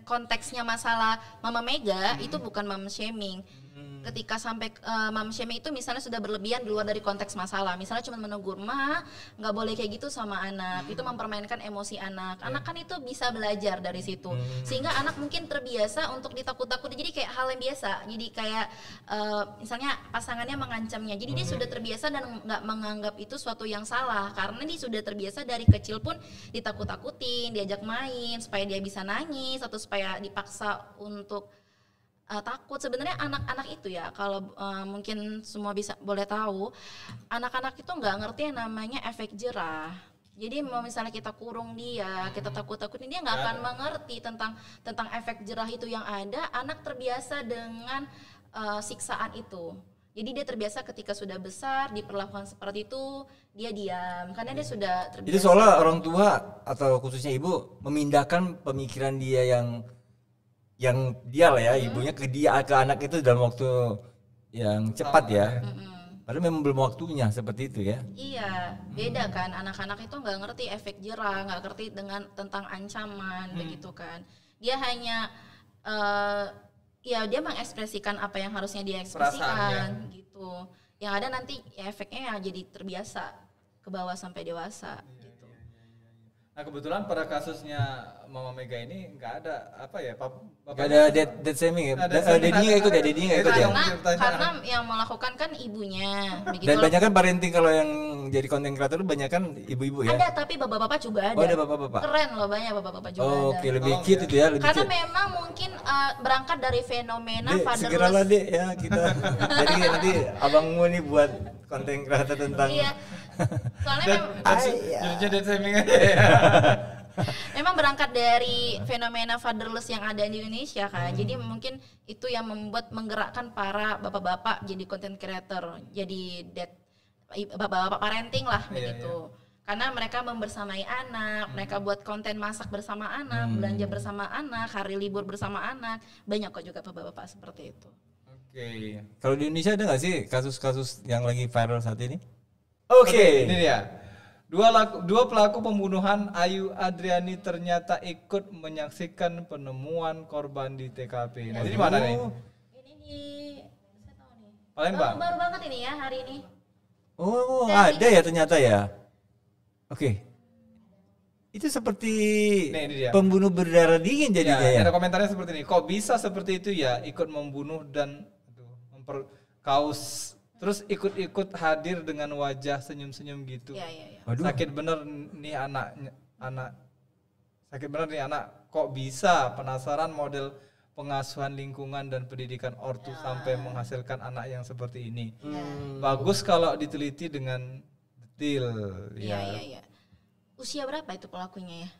konteksnya masalah Mama Mega itu bukan mom shaming. Ketika sampai mom shaming itu misalnya sudah berlebihan di luar dari konteks masalah. Misalnya cuma menegur, "Ma, nggak boleh kayak gitu sama anak." Itu mempermainkan emosi anak. Anak kan itu bisa belajar dari situ. Sehingga anak mungkin terbiasa untuk ditakut-takuti. Jadi kayak hal yang biasa. Jadi kayak misalnya pasangannya mengancamnya. Jadi dia sudah terbiasa dan nggak menganggap itu suatu yang salah karena dia sudah terbiasa dari kecil pun ditakut-takutin, diajak main supaya dia bisa nangis atau supaya dipaksa untuk takut. Sebenarnya anak-anak itu ya kalau mungkin semua bisa boleh tahu, anak-anak itu nggak ngerti yang namanya efek jerah. Jadi mau misalnya kita kurung dia, kita takut-takutin, dia nggak akan mengerti tentang efek jerah itu yang ada. Anak terbiasa dengan siksaan itu. Jadi dia terbiasa ketika sudah besar diperlakukan seperti itu, dia diam karena dia sudah terbiasa. Jadi seolah orang tua atau khususnya ibu memindahkan pemikiran dia yang dia lah ya, ibunya ke anak itu dalam waktu yang cepat ya. Padahal memang belum waktunya seperti itu ya. Iya, beda kan, anak-anak itu nggak ngerti efek jerah, nggak ngerti tentang ancaman begitu kan. Dia hanya ya dia mengekspresikan apa yang harusnya dia ekspresikan gitu. Yang ada nanti ya efeknya ya jadi terbiasa ke bawah sampai dewasa gitu. Nah, kebetulan pada kasusnya Mama Mega ini nggak ada Gak ada dead shaming ya. Dedinya ikut ya. Karena yang melakukan kan ibunya begitu. Dan banyak kan parenting kalau yang jadi konten kreator banyak kan ibu-ibu ya. Ada, tapi bapak-bapak juga ada. Oh, ada bapak-bapak. Keren loh, banyak bapak-bapak juga ada. Oke, lebih cute itu ya, lebih Karena cute. memang mungkin berangkat dari fenomena Dek, segeralah fatherless. Dek ya kita. Jadi nanti abangmu nih buat konten kreator tentang Iya. Soalnya jadi shaming aja ya. memang berangkat dari fenomena fatherless yang ada di Indonesia kan. Jadi mungkin itu yang menggerakkan para bapak-bapak jadi content creator, jadi bapak-bapak parenting lah begitu. Karena mereka membersamai anak, mereka buat konten masak bersama anak, belanja bersama anak, hari libur bersama anak. Banyak kok juga bapak-bapak seperti itu. Oke. Kalau di Indonesia ada nggak sih kasus-kasus yang lagi viral saat ini? Oke, ini dia. Dua pelaku pembunuhan Ayu Adriani ternyata ikut menyaksikan penemuan korban di TKP. Nah, ini di mana nih? Ini di saya tahu nih. Palembang. Baru banget ini ya hari ini. Oh, ada ya ternyata ya. Oke. Itu seperti Nih, ini dia. pembunuh berdarah dingin jadinya ya. Ada komentarnya seperti ini. Kok bisa seperti itu ya, ikut membunuh dan memperkaus, terus ikut-ikut hadir dengan wajah senyum-senyum gitu. Iya. Waduh. Sakit bener nih sakit bener nih anak. Kok bisa? Penasaran model pengasuhan lingkungan dan pendidikan ortu sampai menghasilkan anak yang seperti ini. Bagus kalau diteliti dengan detail. Iya. Usia berapa itu pelakunya ya?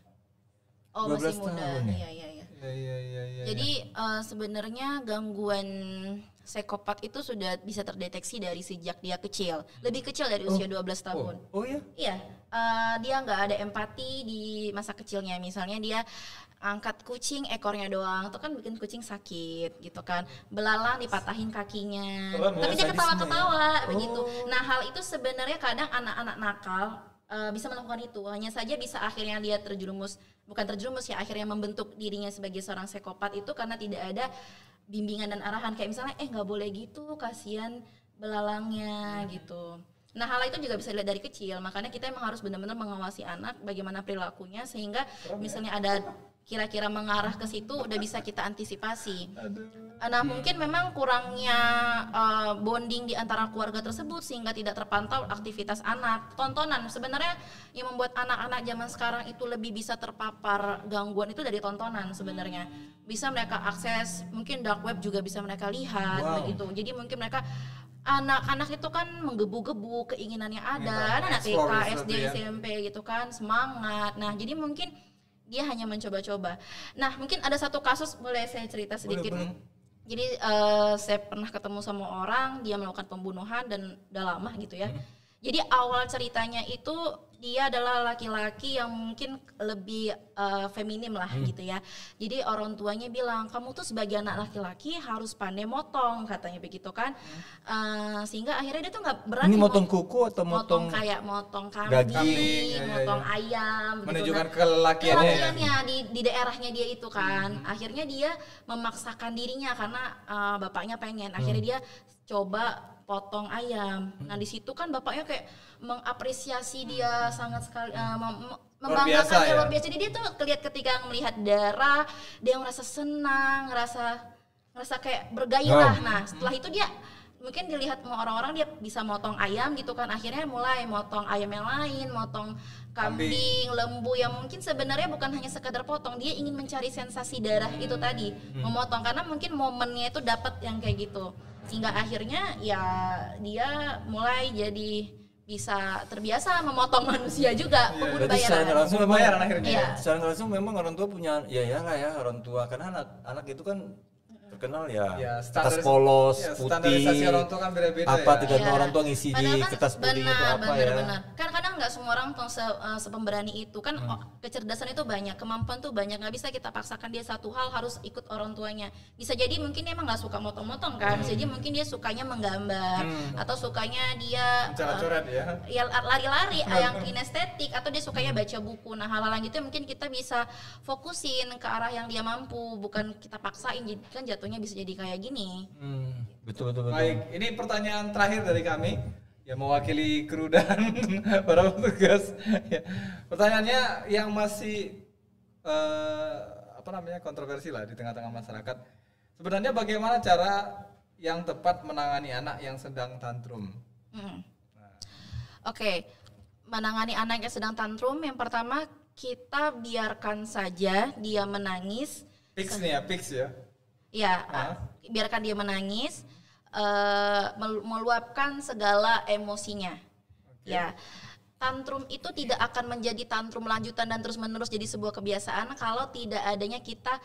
Oh, 12 masih muda. tahun ya? Iya. Iya. Jadi sebenarnya gangguan psikopat itu sudah bisa terdeteksi dari sejak dia kecil. Lebih kecil dari usia 12 tahun. Oh ya? Iya, dia nggak ada empati di masa kecilnya. Misalnya dia angkat kucing ekornya doang, itu kan bikin kucing sakit gitu kan. Belalang dipatahin kakinya. Keren, Tapi dia sadisme ketawa-ketawa ya? begitu. Nah, hal itu sebenarnya kadang anak-anak nakal bisa melakukan itu. Hanya saja bisa akhirnya dia akhirnya membentuk dirinya sebagai seorang psikopat itu karena tidak ada bimbingan dan arahan, kayak misalnya nggak boleh gitu, kasihan belalangnya gitu. Nah, hal itu juga bisa dilihat dari kecil, makanya kita emang harus benar-benar mengawasi anak bagaimana perilakunya sehingga misalnya ada kira-kira mengarah ke situ udah bisa kita antisipasi. Nah, mungkin memang kurangnya bonding di antara keluarga tersebut sehingga tidak terpantau aktivitas anak. Tontonan sebenarnya yang membuat anak-anak zaman sekarang itu lebih bisa terpapar gangguan itu dari tontonan sebenarnya. Bisa mereka akses, mungkin dark web juga bisa mereka lihat begitu. Jadi mungkin mereka anak-anak itu kan menggebu-gebu keinginannya ada, anak TK, SD, SMP gitu kan, semangat. Nah, jadi mungkin dia hanya mencoba-coba. Nah, mungkin ada satu kasus, boleh saya cerita sedikit? Boleh. Jadi saya pernah ketemu sama orang, dia melakukan pembunuhan dan udah lama gitu ya. Jadi awal ceritanya itu dia adalah laki-laki yang mungkin lebih feminim lah gitu ya. Jadi orang tuanya bilang, kamu tuh sebagai anak laki-laki harus pandai motong, katanya begitu kan. Sehingga akhirnya dia tuh gak berani. Ini motong kuku atau motong kayak motong kambing, motong ayam. Menunjukkan gitu, kelakiannya di daerahnya dia itu kan. Akhirnya dia memaksakan dirinya karena bapaknya pengen. Akhirnya dia coba potong ayam. Nah di situ kan bapaknya kayak mengapresiasi dia sangat sekali, membanggakan dia luar biasa. Jadi dia tuh ketika melihat darah, dia merasa senang, ngerasa kayak bergairah. Nah setelah itu dia mungkin dilihat sama orang-orang dia bisa motong ayam gitu kan. Akhirnya mulai motong ayam yang lain, motong kambing, lembu yang mungkin sebenarnya bukan hanya sekedar potong, dia ingin mencari sensasi darah itu tadi, memotong karena mungkin momennya itu dapat yang kayak gitu. Sehingga akhirnya ya dia mulai jadi bisa terbiasa memotong manusia juga, pemburu bayaran. Secara langsung memang bayaran akhirnya. Secara langsung memang orang tua punya ya orang tua karena anak itu kan terkenal kertas polos, putih, orang tua kan beda-beda tergantung orang tua ngisi di kertas putihnya itu apa benar. Kan kadang nggak semua orang tuh sepemberani itu kan. Kecerdasan itu banyak, kemampuan tuh banyak, nggak bisa kita paksakan dia satu hal harus ikut orang tuanya. Bisa jadi mungkin dia emang nggak suka motong-motong kan, bisa jadi mungkin dia sukanya menggambar atau sukanya dia coret-coret ya lari-lari yang kinestetik, atau dia sukanya baca buku. Nah hal-hal gitu mungkin kita bisa fokusin ke arah yang dia mampu, bukan kita paksain, kan jatuhnya bisa jadi kayak gini. Betul. Baik, ini pertanyaan terakhir dari kami yang mewakili kru dan para petugas. Pertanyaannya yang masih kontroversi lah di tengah-tengah masyarakat. Sebenarnya bagaimana cara yang tepat menangani anak yang sedang tantrum? Oke, menangani anak yang sedang tantrum, yang pertama kita biarkan saja dia menangis. Fix ya. Biarkan dia menangis, meluapkan segala emosinya. Ya, tantrum itu tidak akan menjadi tantrum lanjutan dan terus menerus jadi sebuah kebiasaan kalau tidak adanya kita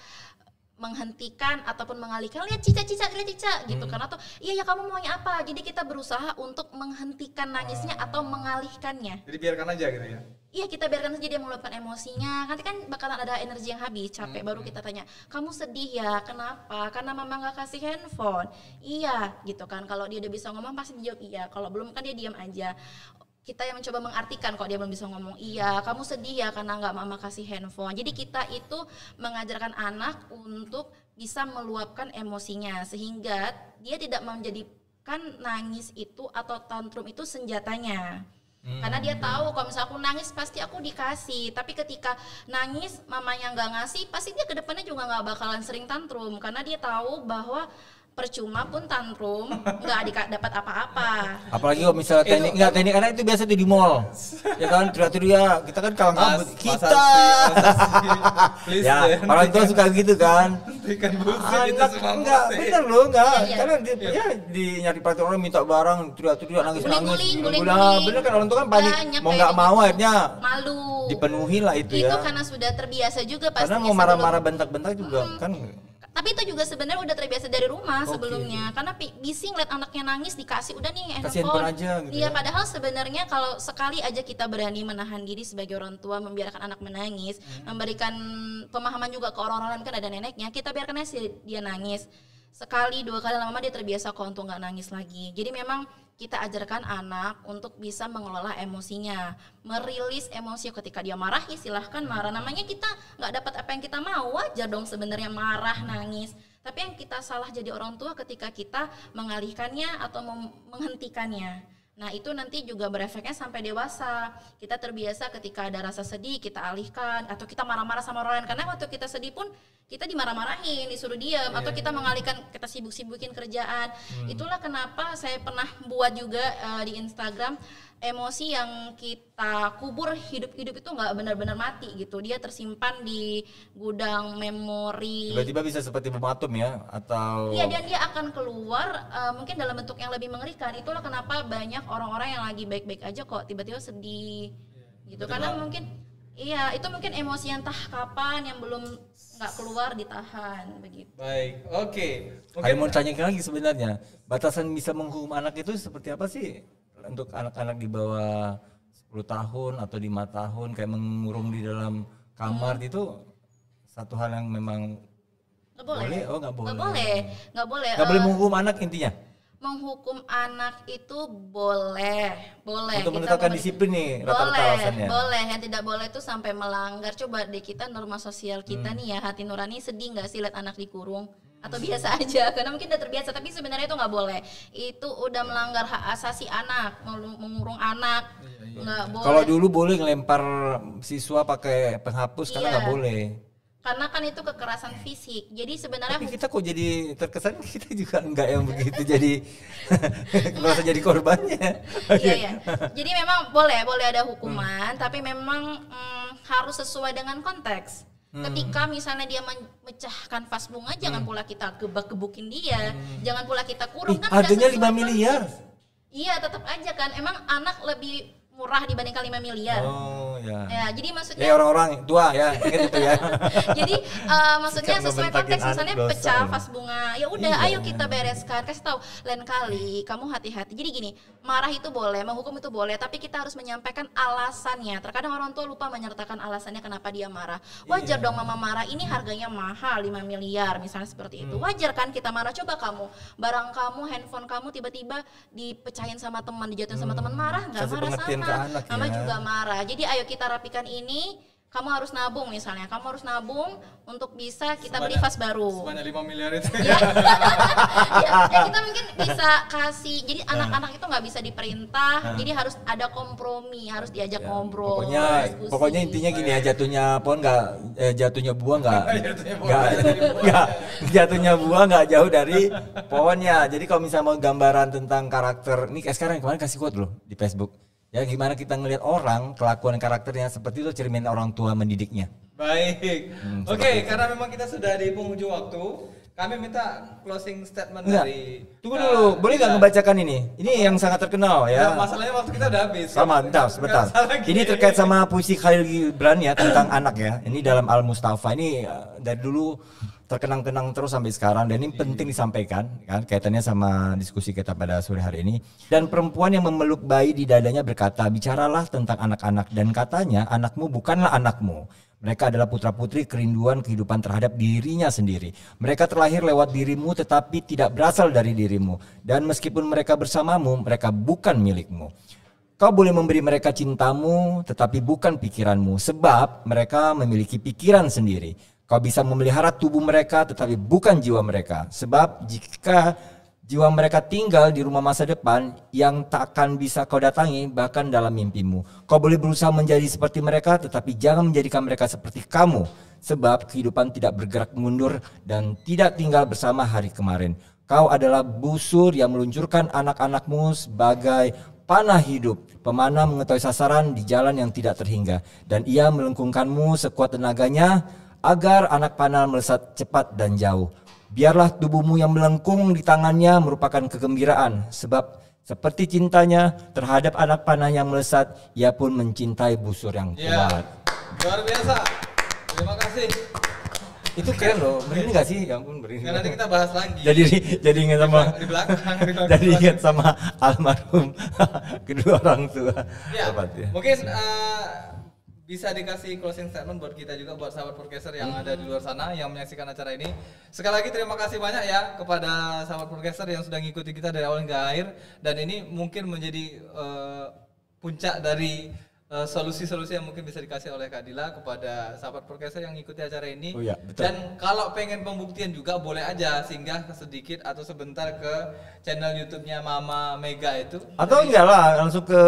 menghentikan ataupun mengalihkan, lihat cica gitu. Karena tuh iya kamu maunya apa, jadi kita berusaha untuk menghentikan nangisnya atau mengalihkannya. Jadi biarkan aja gitu ya. Iya, kita biarkan saja dia meluapkan emosinya. Nanti kan bakalan ada energi yang habis, capek, baru kita tanya, kamu sedih ya, kenapa? Karena mama gak kasih handphone. Iya gitu kan. Kalau dia udah bisa ngomong pasti dijawab iya, kalau belum kan dia diam aja. Kita yang mencoba mengartikan kalau dia belum bisa ngomong, iya kamu sedih ya karena gak mama kasih handphone. Jadi kita itu mengajarkan anak untuk bisa meluapkan emosinya, sehingga dia tidak menjadikan nangis itu atau tantrum itu senjatanya. Karena dia tahu kalau misalnya aku nangis pasti aku dikasih, tapi ketika nangis mamanya nggak ngasih, pasti dia kedepannya juga nggak bakalan sering tantrum, karena dia tahu bahwa percuma pun tantrum nggak dapat apa-apa. Apalagi kalau misalnya teknik anak itu biasa tuh di mall, ya kan teriak-teriak, kita kan kalang kabut kita. Ya orang tua suka gitu kan. Anak enggak bener loh karena dia di nyari perhatian orang, minta barang, teriak-teriak, nangis-nangis. Bener kan orang tua kan panik, mau nggak mau akhirnya malu. Dipenuhi lah itu ya. Itu karena sudah terbiasa juga pasti. Karena mau marah-marah bentak-bentak juga kan. Tapi itu juga sebenarnya udah terbiasa dari rumah sebelumnya, karena bising lihat anaknya nangis, dikasih udah nih handphone aja gitu. Iya, padahal sebenarnya kalau sekali aja kita berani menahan diri sebagai orang tua, membiarkan anak menangis, memberikan pemahaman juga ke orang-orang lain, kan ada neneknya, kita biarkan aja dia nangis. Sekali, 2 kali, lama-lama dia terbiasa kok untuk nggak nangis lagi. Jadi memang kita ajarkan anak untuk bisa mengelola emosinya, merilis emosi. Ketika dia marah, ya silahkan marah. Namanya kita nggak dapat apa yang kita mau, wajar dong sebenarnya marah, nangis. Tapi yang kita salah jadi orang tua ketika kita mengalihkannya atau menghentikannya. Nah itu nanti juga berefeknya sampai dewasa. Kita terbiasa ketika ada rasa sedih kita alihkan, atau kita marah-marah sama orang lain, karena waktu kita sedih pun kita dimarah-marahin, disuruh diam, atau kita mengalihkan, kita sibuk-sibukin kerjaan. Itulah kenapa saya pernah buat juga di Instagram, emosi yang kita kubur hidup-hidup itu nggak benar-benar mati gitu, dia tersimpan di gudang memori. Tiba-tiba bisa seperti bom atom ya, atau Iya, dan dia akan keluar mungkin dalam bentuk yang lebih mengerikan. Itulah kenapa banyak orang-orang yang lagi baik-baik aja kok tiba-tiba sedih gitu, karena mungkin itu mungkin emosi yang entah kapan yang belum nggak keluar ditahan begitu. Baik, oke. Saya mau tanyakan lagi sebenarnya, batasan bisa menghukum anak itu seperti apa sih untuk anak-anak di bawah 10 tahun atau 5 tahun, kayak mengurung di dalam kamar itu satu hal yang memang Nggak boleh. Oh, nggak boleh. Nggak boleh. Nggak boleh menghukum anak intinya. Menghukum anak itu boleh. Untuk menetapkan disiplin nih rata-rata alasannya. Boleh. Yang tidak boleh itu sampai melanggar. Coba deh kita norma sosial kita nih ya, hati nurani sedih nggak sih lihat anak dikurung? Atau biasa aja, karena mungkin udah terbiasa, tapi sebenarnya itu nggak boleh. Itu udah melanggar hak asasi anak, mengurung anak, nggak boleh. Kalau dulu boleh ngelempar siswa pakai penghapus, karena nggak boleh. Karena kan itu kekerasan fisik. Jadi sebenarnya tapi kita kok jadi terkesan kita juga enggak yang begitu, jadi merasa jadi korbannya. Iya. Jadi memang boleh ada hukuman, tapi memang harus sesuai dengan konteks. Ketika misalnya dia memecahkan vas bunga, jangan pula kita gebak-gebukin dia, jangan pula kita kurung, kan harganya 5 miliar. Iya, tetap aja kan. Emang anak lebih murah dibandingkan 5 miliar. Oh ya. Ya, jadi maksudnya orang-orang tua ya, ingat itu ya. Jadi maksudnya sesuai konteks, misalnya pecah vas bunga, ya udah ayo kita bereskan, kasih tahu lain kali kamu hati-hati. Jadi gini, marah itu boleh, menghukum itu boleh, tapi kita harus menyampaikan alasannya. Terkadang orang tua lupa menyertakan alasannya kenapa dia marah. Wajar dong mama marah, ini harganya mahal 5 miliar misalnya seperti itu. Wajar kan kita marah. Coba kamu, barang kamu, handphone kamu tiba-tiba dipecahin sama teman, dijatuhin sama teman, marah nggak? Marah sama. Mama juga marah. Jadi ayo kita rapikan ini. Kamu harus nabung misalnya. Kamu harus nabung untuk bisa kita beli vas baru. Sebanyak 5 miliar itu. Ya, kita mungkin bisa kasih. Jadi anak-anak itu nggak bisa diperintah. Jadi harus ada kompromi, harus diajak ngobrol. Pokoknya intinya gini ya, jatuhnya pohon jatuhnya buah jatuhnya buah nggak jauh dari pohonnya. Jadi kalau misalnya mau gambaran tentang karakter, ini kayak sekarang kemarin kasih quote loh di Facebook. Ya gimana kita ngelihat orang, kelakuan karakternya seperti itu, cermin orang tua mendidiknya. Baik. Oke, karena memang kita sudah di penghujung waktu, kami minta closing statement dari. Tunggu dulu, boleh nggak ngebacakan ini? Ini yang sangat terkenal ya. Masalahnya waktu kita udah habis. Sebentar. Ini terkait sama puisi Khalil Gibran ya, tentang anak ya. Ini dalam Al Mustafa, ini dari dulu terkenang-kenang terus sampai sekarang, dan ini penting disampaikan kan, kaitannya sama diskusi kita pada sore hari ini. Dan perempuan yang memeluk bayi di dadanya berkata, bicaralah tentang anak-anak, dan katanya anakmu bukanlah anakmu. Mereka adalah putra-putri kerinduan kehidupan terhadap dirinya sendiri. Mereka terlahir lewat dirimu tetapi tidak berasal dari dirimu. Dan meskipun mereka bersamamu, mereka bukan milikmu. Kau boleh memberi mereka cintamu tetapi bukan pikiranmu, sebab mereka memiliki pikiran sendiri. Kau bisa memelihara tubuh mereka tetapi bukan jiwa mereka. Sebab jika jiwa mereka tinggal di rumah masa depan yang tak akan bisa kau datangi bahkan dalam mimpimu. Kau boleh berusaha menjadi seperti mereka tetapi jangan menjadikan mereka seperti kamu. Sebab kehidupan tidak bergerak mundur dan tidak tinggal bersama hari kemarin. Kau adalah busur yang meluncurkan anak-anakmu sebagai panah hidup. Pemanah mengetahui sasaran di jalan yang tidak terhingga. Dan ia melengkungkanmu sekuat tenaganya agar anak panah melesat cepat dan jauh. Biarlah tubuhmu yang melengkung di tangannya merupakan kegembiraan, sebab seperti cintanya terhadap anak panah yang melesat, ia pun mencintai busur yang kuat. Luar biasa. Terima kasih. Itu keren loh, berini nggak sih? Ya ampun, berini. Nanti kita bahas lagi. Jadi ingat sama di belakang. Jadi ingat sama almarhum kedua orang tua. Ya, mungkin bisa dikasih closing statement buat kita juga, buat sahabat podcaster yang ada di luar sana yang menyaksikan acara ini. Sekali lagi terima kasih banyak ya kepada sahabat podcaster yang sudah ngikuti kita dari awal hingga akhir, dan ini mungkin menjadi puncak dari solusi-solusi yang mungkin bisa dikasih oleh Kak Dila kepada sahabat podcaster yang ngikuti acara ini. Oh iya, betul. Dan kalau pengen pembuktian juga boleh aja singgah sedikit atau sebentar ke channel YouTube-nya Mama Mega itu. Atau enggak lah, langsung ke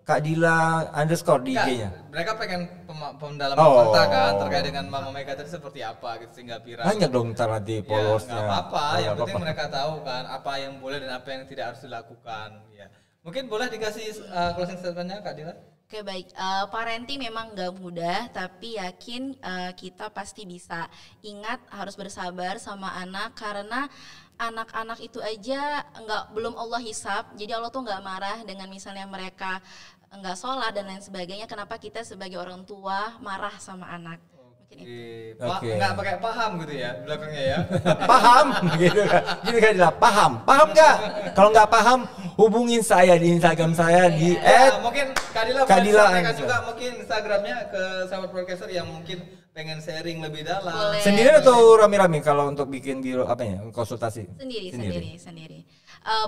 Kak Dila _ di IG-nya. Mereka pengen pendalaman fakta kan terkait dengan Mama Mega tadi seperti apa gitu sehingga viral. Banyak dong ntar nanti followersnya. Ya, nggak apa-apa, yang nggak penting apa-apa. mereka tahu kan apa yang boleh dan apa yang tidak harus dilakukan. Ya, mungkin boleh dikasih closing statement-nya Kak Dila. Oke baik, parenting memang gak mudah, tapi yakin kita pasti bisa. Ingat harus bersabar sama anak karena anak-anak itu aja belum Allah hisab, jadi Allah tuh nggak marah dengan misalnya mereka nggak sholat dan lain sebagainya. Kenapa kita sebagai orang tua marah sama anak? Mungkin itu. Oke. Nggak pakai paham gitu ya belakangnya ya. Paham gitu kan? Gitu kan Dila, paham nggak? Kalau nggak paham, hubungin saya di Instagram saya di Mungkin Kak Dila Kak boleh Dila sampaikan Ansel. juga mungkin Instagramnya ke sahabat podcaster yang mungkin pengen sharing lebih dalam. Boleh. sendiri atau rame-rame kalau untuk bikin biro konsultasi? Sendiri.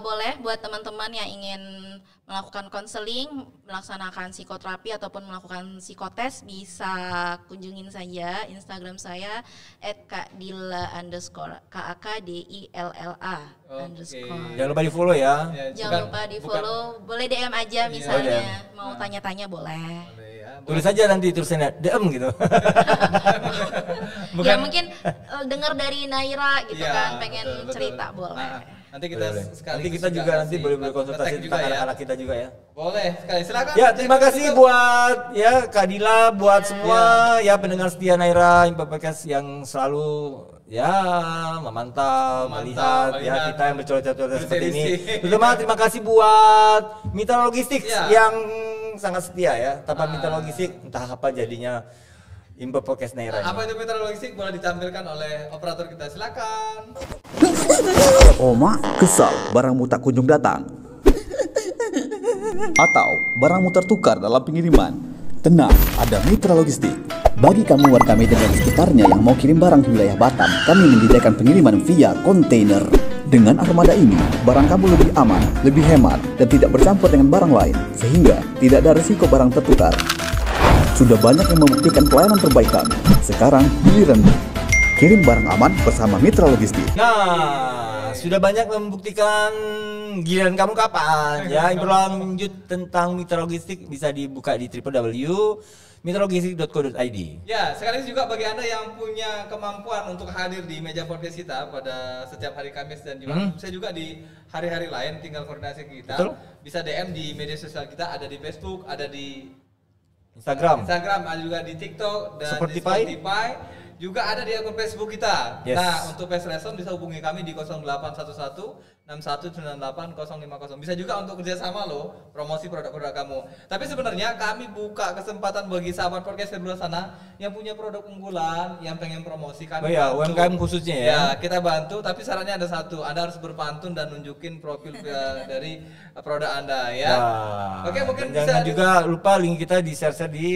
Boleh buat teman-teman yang ingin melakukan konseling, melaksanakan psikoterapi ataupun melakukan psikotes bisa kunjungin saja Instagram saya @kakdilla_, KAKDILLA _. Jangan lupa di follow ya. Jangan lupa di follow, boleh DM aja misalnya mau tanya-tanya boleh. Tulis aja nanti tulisannya DM gitu. Ya mungkin dengar dari Naira gitu Iya, kan, pengen betul. cerita boleh. Nah, nanti kita Nanti kita juga nanti boleh konsultasi juga tentang ya. anak-anak kita juga ya. Boleh sekali, silakan. Ya, terima kasih buat ya Kak Dila, buat semua ya pendengar setia Naira Info Podcast yang selalu ya memantau, melihat ya kita yang bercoret-coret seperti ini. Terutama terima kasih buat Mitra Logistik yang sangat setia ya. Tanpa Mitra Logistik entah apa jadinya Info Podcast Naira. Apa itu mitra logistik boleh ditampilkan oleh operator kita, silakan. Oma kesal barangmu tak kunjung datang. Atau barangmu tertukar dalam pengiriman. Tenang, ada Mitra Logistik. Bagi kamu warga Medan dan sekitarnya yang mau kirim barang ke wilayah Batam, kami menyediakan pengiriman via kontainer. Dengan armada ini, barang kamu lebih aman, lebih hemat, dan tidak bercampur dengan barang lain, sehingga tidak ada risiko barang tertukar. Sudah banyak yang membuktikan pelayanan terbaik kami. Sekarang giliranmu. Kirim barang aman bersama Mitra Logistik. Nah, sudah banyak membuktikan giliran kamu kapan ya. Info lanjut tentang Mitra Logistik bisa dibuka di www.mitralogistik.co.id. Ya, sekaligus juga bagi Anda yang punya kemampuan untuk hadir di meja podcast kita pada setiap hari Kamis dan juga bisa juga di hari-hari lain, tinggal koordinasi kita. Betul. Bisa DM di media sosial kita, ada di Facebook, ada di Instagram. ada juga di TikTok dan Spotify. di Spotify. Juga ada di akun Facebook kita. Yes. Nah, untuk Pest Reson bisa hubungi kami di 0811 6198 050. Bisa juga untuk kerjasama loh, promosi produk-produk kamu. Tapi sebenarnya kami buka kesempatan bagi sahabat podcast di luar sana yang punya produk unggulan, yang pengen promosi kami. Oh ya, bantu. UMKM khususnya ya. Ya, kita bantu. Tapi syaratnya ada satu, Anda harus berpantun dan nunjukin profil dari produk Anda ya. Nah, Oke, mungkin dan jangan juga lupa link kita di share di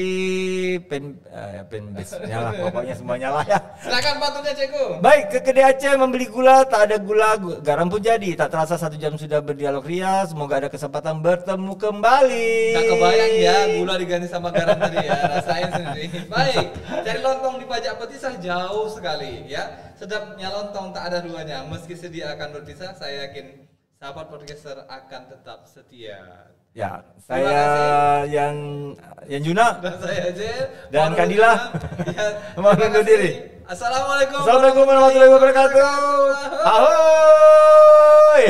fanbase-nya lah, pokoknya semuanya lah ya. Silakan pantunnya Ceko. Baik, ke Kedai Aceh membeli gula, tak ada gula, garam pun jadi. Tak terasa 1 jam sudah berdialog ria, semoga ada kesempatan bertemu kembali. Gak kebayang ya, gula diganti sama garam tadi ya, rasain sendiri. Baik, cari lontong di Pajak Petisah jauh sekali ya. Sedapnya lontong tak ada duanya, meski sedia akan berpisah, saya yakin sahabat podcaster akan tetap setia. Ya, Terima saya yang Juna Dan saya Jen dan Kadila mau undur diri. Assalamualaikum Assalamualaikum warahmatullahi wabarakatuh. Ahoy.